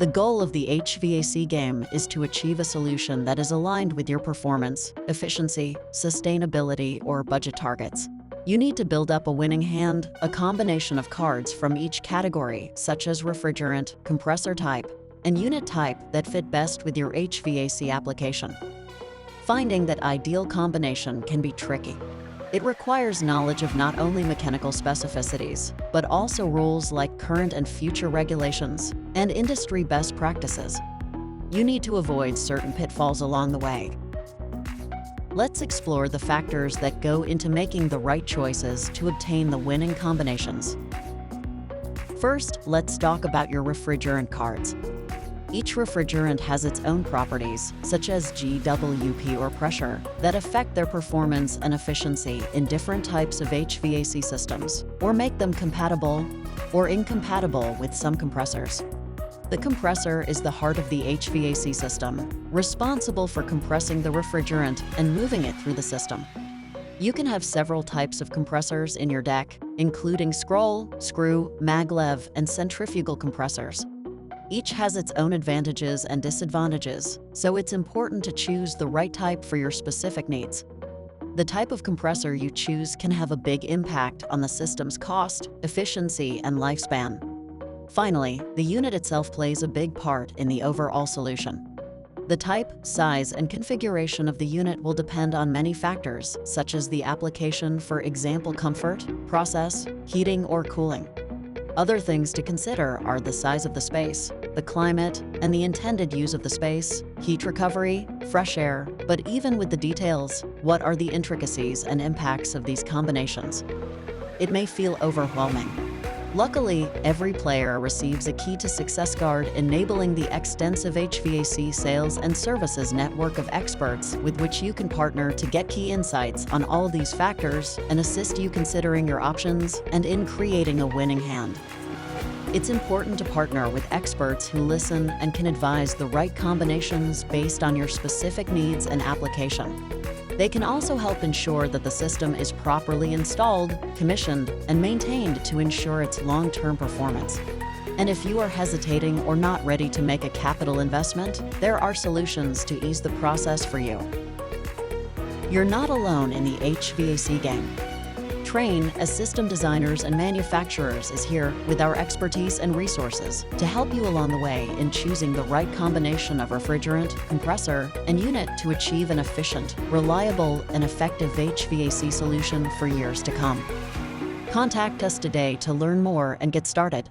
The goal of the HVAC game is to achieve a solution that is aligned with your performance, efficiency, sustainability, or budget targets. You need to build up a winning hand, a combination of cards from each category, such as refrigerant, compressor type, and unit type that fit best with your HVAC application. Finding that ideal combination can be tricky. It requires knowledge of not only mechanical specificities, but also rules like current and future regulations and industry best practices. You need to avoid certain pitfalls along the way. Let's explore the factors that go into making the right choices to obtain the winning combinations. First, let's talk about your refrigerant cards. Each refrigerant has its own properties, such as GWP or pressure, that affect their performance and efficiency in different types of HVAC systems, or make them compatible or incompatible with some compressors. The compressor is the heart of the HVAC system, responsible for compressing the refrigerant and moving it through the system. You can have several types of compressors in your deck, including scroll, screw, maglev, and centrifugal compressors. Each has its own advantages and disadvantages, so it's important to choose the right type for your specific needs. The type of compressor you choose can have a big impact on the system's cost, efficiency, and lifespan. Finally, the unit itself plays a big part in the overall solution. The type, size, and configuration of the unit will depend on many factors, such as the application, for example, comfort, process, heating, or cooling. Other things to consider are the size of the space, the climate, and the intended use of the space, heat recovery, fresh air, but even with the details, what are the intricacies and impacts of these combinations? It may feel overwhelming. Luckily, every player receives a Key to Success card enabling the extensive HVAC sales and services network of experts with which you can partner to get key insights on all these factors and assist you considering your options and in creating a winning hand. It's important to partner with experts who listen and can advise the right combinations based on your specific needs and application. They can also help ensure that the system is properly installed, commissioned, and maintained to ensure its long-term performance. And if you are hesitating or not ready to make a capital investment, there are solutions to ease the process for you. You're not alone in the HVAC game. Trane, as system designers and manufacturers, is here with our expertise and resources to help you along the way in choosing the right combination of refrigerant, compressor, and unit to achieve an efficient, reliable, and effective HVAC solution for years to come. Contact us today to learn more and get started.